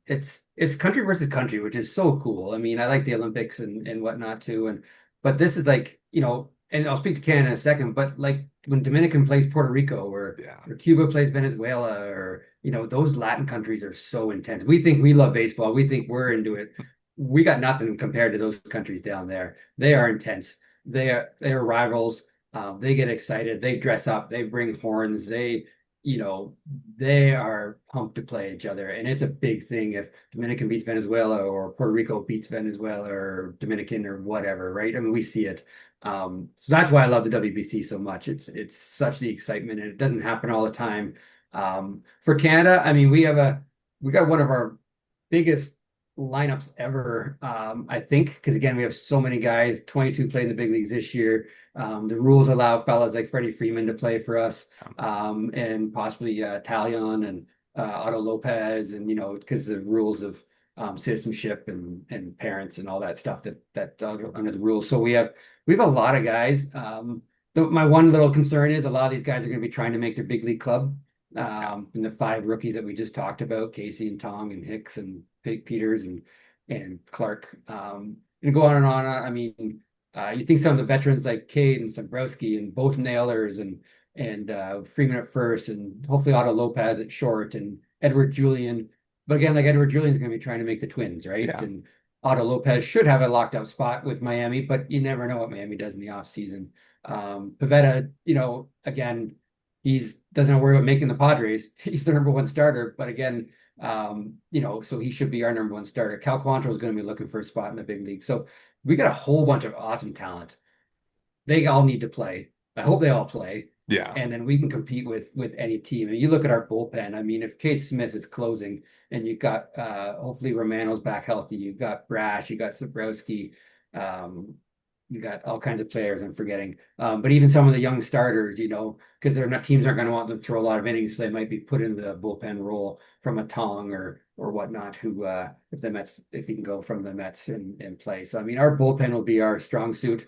It's country versus country, which is so cool. I mean, I like the Olympics and whatnot too. But this is like, and I'll speak to Canada in a second, but like when Dominican plays Puerto Rico Yeah. or Cuba plays Venezuela or those Latin countries are so intense. We think we love baseball. We think we're into it. We got nothing compared to those countries down there. They are intense. They are rivals. They get excited. They dress up. They bring horns. You know, they are pumped to play each other, and it's a big thing if Dominican beats Venezuela or Puerto Rico beats Venezuela or Dominican or whatever, right? I mean, we see it. So that's why I love the WBC so much. It's such the excitement, and it doesn't happen all the time. For Canada, I mean, we got one of our biggest lineups ever. I think because again, we have so many guys. 22 played in the big leagues this year. The rules allow fellas like Freddie Freeman to play for us, and possibly Talion and Otto Lopez, and because the rules of citizenship and parents and all that stuff that under the rules. So we have a lot of guys. My one little concern is a lot of these guys are going to be trying to make their big league club. And the five rookies that we just talked about, Casey and Tong and Hicks and Peters and Clark, and go on and on. I mean, you think some of the veterans like Cade and Dombrowski and both Nailers and Freeman at first, and hopefully Otto Lopez at short and Edward Julian. But again, like Edward Julian's going to be trying to make the Twins, right? Yeah. And Otto Lopez should have a locked up spot with Miami, but you never know what Miami does in the offseason. Pivetta, again, he's doesn't have to worry about making the Padres. He's the number one starter, but again, so he should be our number one starter. Cal Quantrill is going to be looking for a spot in the big league. So we got a whole bunch of awesome talent. they all need to play. I hope they all play. Yeah. And then we can compete with any team. And you look at our bullpen. I mean, if Kate Smith is closing and you've got hopefully Romano's back healthy, you've got Brash, you got Sabrowski, um, you got all kinds of players I'm forgetting. But even some of the young starters, because they're not teams aren't going to want them to throw a lot of innings, so they might be put in the bullpen role from a Tong or whatnot, who if he can go from the Mets and play. So I mean, our bullpen will be our strong suit,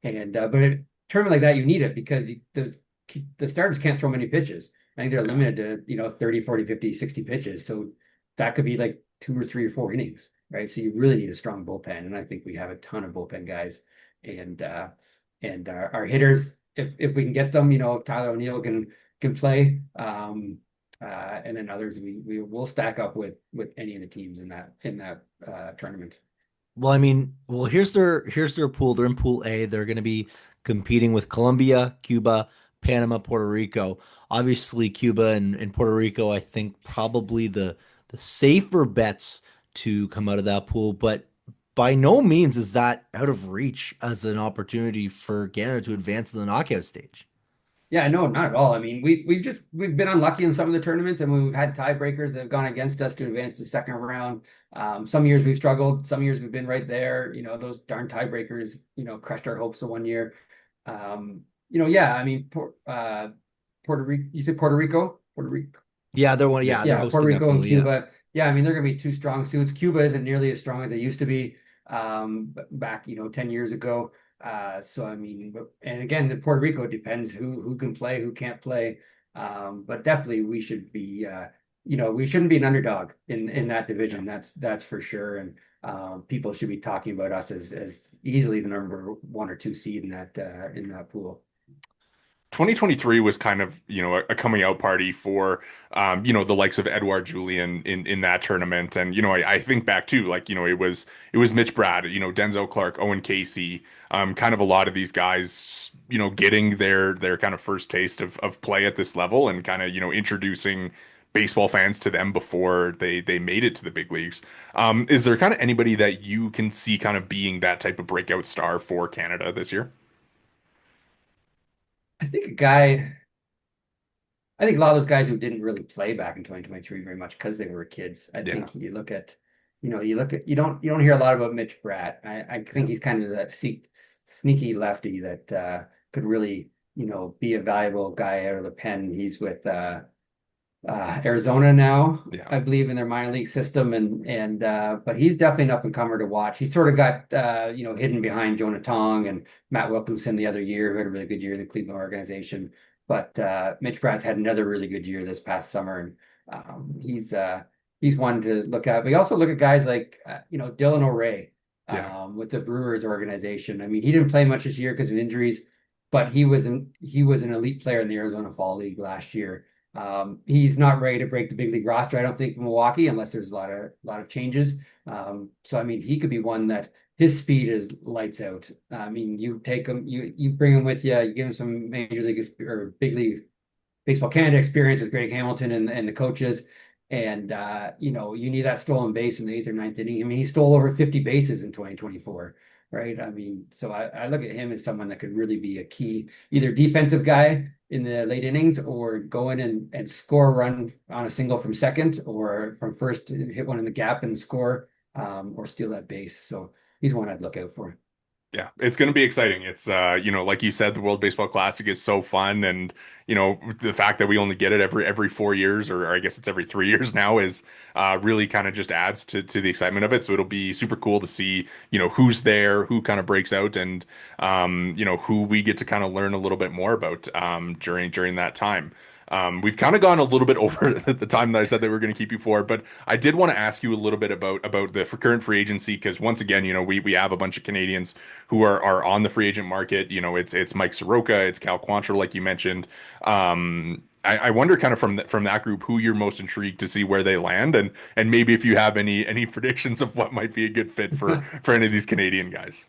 and but a tournament like that, you need it because the starters can't throw many pitches. I think they're Yeah. limited to 30, 40, 50, 60 pitches. So that could be like 2 or 3 or 4 innings, right? So you really need a strong bullpen, and I think we have a ton of bullpen guys, and our hitters, if we can get them, Tyler O'Neill can play, and then others we will stack up with any of the teams in that tournament. Well, I mean, well, here's their pool. They're in Pool A. They're going to be competing with Colombia, Cuba, Panama, Puerto Rico. Obviously, Cuba and Puerto Rico, I think probably the safer bets to come out of that pool, but by no means is that out of reach as an opportunity for Canada to advance to the knockout stage. Yeah, no, not at all. I mean, we've been unlucky in some of the tournaments, and we've had tiebreakers that have gone against us to advance the second round. Some years we've struggled, some years we've been right there. Those darn tiebreakers, crushed our hopes of one year. Yeah, I mean, Puerto Rico. You said Puerto Rico, Puerto Rico. Yeah, they're one. Yeah. Yeah, they're Yeah, Puerto hosting that Rico and pool. Yeah. Cuba. Yeah, I mean they're going to be two strong suits. Cuba isn't nearly as strong as they used to be back 10 years ago. So I mean, and again, the Puerto Rico, it depends who can play, who can't play. But definitely we should be we shouldn't be an underdog in that Yeah. division. That's for sure. And people should be talking about us as easily the number one or two seed in that pool. 2023 was kind of, a coming out party for, the likes of Edouard Julien in that tournament. And, I think back too, like, it was Mitch Brad, Denzel Clark, Owen Casey, kind of a lot of these guys, getting their kind of first taste of play at this level and kind of, introducing baseball fans to them before they made it to the big leagues. Is there kind of anybody that you can see kind of being that type of breakout star for Canada this year? I think a guy. I think a lot of those guys who didn't really play back in 2023 very much because they were kids. I Yeah. think you don't hear a lot about Mitch Bratt. I think Yeah. he's kind of that sneaky lefty that could really, be a valuable guy out of the pen. He's with Arizona now, Yeah. I believe, in their minor league system, and but he's definitely an up and comer to watch. He sort of got hidden behind Jonah Tong and Matt Wilkinson the other year, who had a really good year in the Cleveland organization. But Mitch Bratt's had another really good year this past summer, and he's one to look at. But you also look at guys like Dylan O'Ray Yeah. with the Brewers organization. I mean, he didn't play much this year because of injuries, but he was an elite player in the Arizona Fall League last year. He's not ready to break the big league roster, I don't think, in Milwaukee, unless there's a lot of changes. So I mean, he could be one that his speed is lights out. I mean, you take him, you bring him with you, you give him some major league or big league baseball Canada experience with Greg Hamilton and the coaches, and you need that stolen base in the eighth or ninth inning. I mean, he stole over 50 bases in 2024. Right. I mean, so I look at him as someone that could really be a key, either defensive guy in the late innings or go in and score a run on a single from second or from first, and hit one in the gap and score, or steal that base. So he's one I'd look out for. Yeah, it's going to be exciting. It's like you said, the World Baseball Classic is so fun, and the fact that we only get it every 4 years, or I guess it's every 3 years now, is really kind of just adds to the excitement of it. So it'll be super cool to see who's there, who kind of breaks out, and who we get to kind of learn a little bit more about during that time. We've kind of gone a little bit over the time that I said that we were going to keep you for, but I did want to ask you a little bit about the current free agency because once again, we have a bunch of Canadians who are on the free agent market. It's Mike Soroka, it's Cal Quantrill, like you mentioned. I wonder kind of from that group who you're most intrigued to see where they land, and maybe if you have any predictions of what might be a good fit for any of these Canadian guys.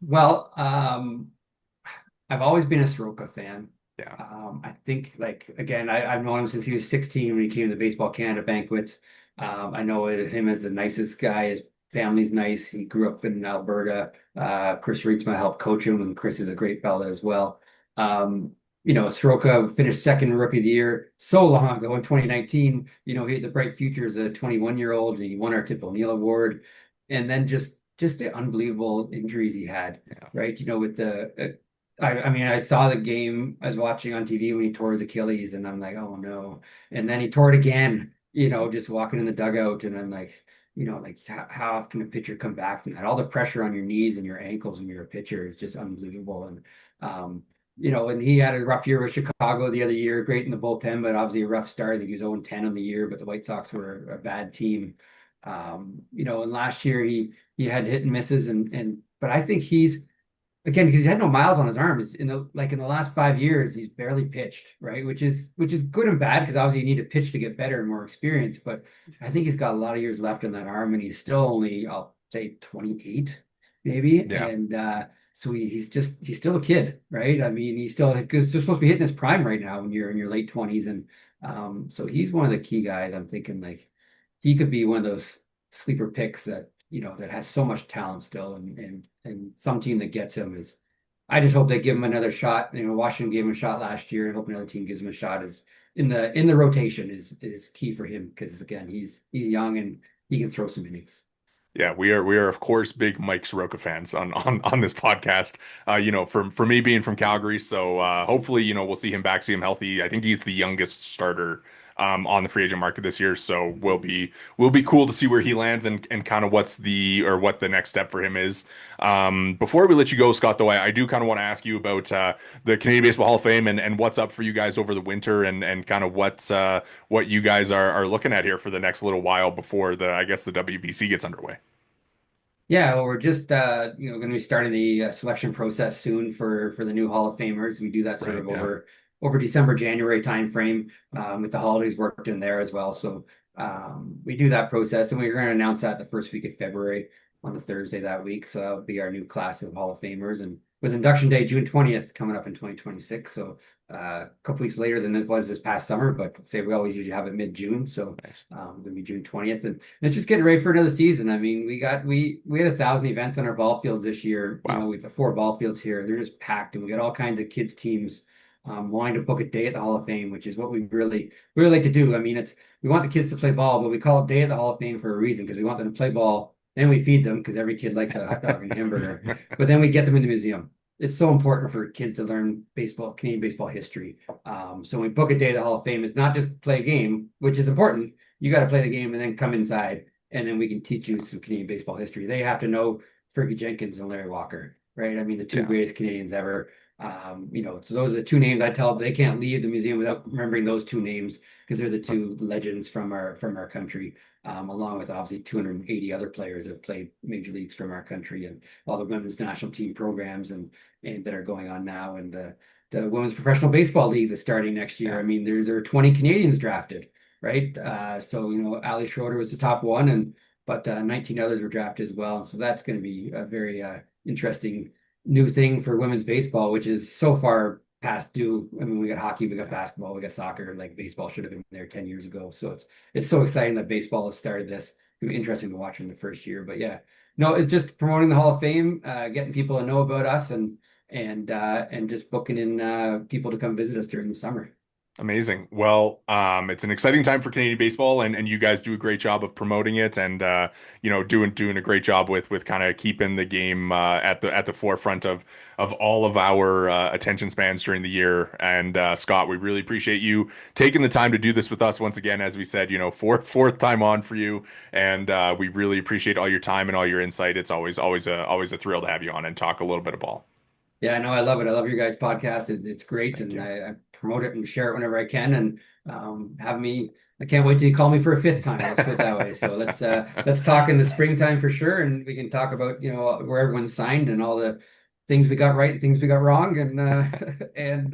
Well, I've always been a Soroka fan. Yeah, I think, like, again, I've known him since he was 16 when he came to the Baseball Canada banquets. I know him as the nicest guy, as family's nice. He grew up in Alberta. Chris Reitsma helped coach him, and Chris is a great fella as well. Soroka finished second rookie of the year so long ago in 2019. He had the bright future as a 21-year-old, and he won our Tip O'Neill Award. And then just the unbelievable injuries he had, Yeah. right? With I mean, I saw the game I was watching on TV when he tore his Achilles, and I'm like, oh no. And then he tore it again, just walking in the dugout, and I'm like, like how often a pitcher come back from that? All the pressure on your knees and your ankles when you're a pitcher is just unbelievable. And and he had a rough year with Chicago the other year, great in the bullpen, but obviously a rough start. I think he was 0-10 on the year, but the White Sox were a bad team. And last year he had hit and misses, and but I think he's again because he had no miles on his arm. Is in the last 5 years he's barely pitched, right? Which is good and bad because obviously you need to pitch to get better and more experience. But I think he's got a lot of years left in that arm, and he's still only I'll say 28 maybe, Yeah. and so he's still a kid, right? I mean he's still because he's supposed to be hitting his prime right now when you're in your late 20s, and so he's one of the key guys. I'm thinking like he could be one of those sleeper picks that has so much talent still, and some team that gets him is. I just hope they give him another shot. Washington gave him a shot last year. I hope another team gives him a shot. Is in the rotation is key for him because again he's young and he can throw some innings. Yeah, we are of course big Mike Soroka fans on this podcast. For me being from Calgary, so hopefully we'll see him back, see him healthy. I think he's the youngest starter on the free agent market this year, so will be cool to see where he lands and kind of what the next step for him is. Before we let you go, Scott, though, I do kind of want to ask you about the Canadian Baseball Hall of Fame and what's up for you guys over the winter and kind of what you guys are looking at here for the next little while before I guess the WBC gets underway. Yeah, well, we're just going to be starting the selection process soon for the new Hall of Famers. We do that sort Right. of Yeah. over December, January timeframe, with the holidays worked in there as well. So we do that process, and we're going to announce that the first week of February on the Thursday that week. So that'll be our new class of Hall of Famers, and with induction day June 20th coming up in 2026. So a couple weeks later than it was this past summer, but say we always usually have it mid-June. So Nice. gonna be June 20th, and it's just getting ready for another season. I mean, we had 1,000 events on our ball fields this year. Wow. We've got 4 ball fields here. They're just packed, and we got all kinds of kids teams wanting to book a day at the Hall of Fame, which is what we really like to do. I mean, we want the kids to play ball, but we call it Day at the Hall of Fame for a reason because we want them to play ball. Then we feed them because every kid likes a hot dog and a hamburger. But then we get them in the museum. It's so important for kids to learn Canadian baseball history. So when we book a day at the Hall of Fame, it's not just play a game, which is important. You got to play the game and then come inside, and then we can teach you some Canadian baseball history. They have to know Fergie Jenkins and Larry Walker, right? I mean, the two Yeah. greatest Canadians ever. So those are the two names I tell them they can't leave the museum without remembering those two names because they're the two legends from our country, along with obviously 280 other players that have played major leagues from our country and all the women's national team programs and that are going on now, and the women's professional baseball league that's starting next year. Yeah. I mean, there are 20 Canadians drafted, right? So Ali Schroeder was the top one, but 19 others were drafted as well, and so that's going to be a very interesting new thing for women's baseball, which is so far past due. I mean, we got hockey, we got Yeah. basketball, we got soccer. Like baseball should have been there 10 years ago. So it's so exciting that baseball has started this. It'll be interesting to watch in the first year. But yeah, no, it's just promoting the Hall of Fame, getting people to know about us, and just booking in people to come visit us during the summer. Amazing. Well, it's an exciting time for Canadian baseball, and you guys do a great job of promoting it, and doing a great job with kind of keeping the game at the forefront of all of our attention spans during the year. And Scott, we really appreciate you taking the time to do this with us once again. As we said, fourth time on for you, and we really appreciate all your time and all your insight. It's always a thrill to have you on and talk a little bit of ball. Yeah, I know. I love it. I love your guys' podcast. It's great, Thank and you. I promote it and share it whenever I can. And have me. I can't wait till you call me for a fifth time. Let's put it that way. So let's talk in the springtime for sure, and we can talk about where everyone's signed and all the things we got right and things we got wrong, and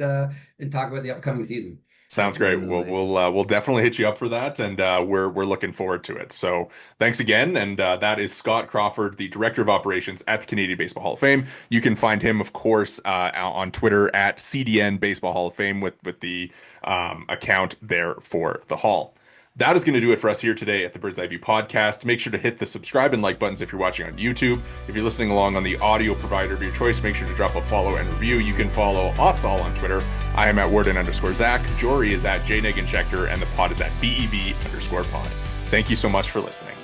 talk about the upcoming season. Sounds great. We'll Absolutely. we'll uh, we'll definitely hit you up for that, and we're looking forward to it. So thanks again, and that is Scott Crawford, the Director of Operations at the Canadian Baseball Hall of Fame. You can find him, of course, on Twitter at CDN Baseball Hall of Fame with the account there for the Hall. That is going to do it for us here today at the Bird's Eye View podcast. Make sure to hit the subscribe and like buttons if you're watching on YouTube. If you're listening along on the audio provider of your choice, make sure to drop a follow and review. You can follow us all on Twitter. I am at Worden_Zach. Jori is at J Negin-Shecter, and the pod is at BEV_pod. Thank you so much for listening.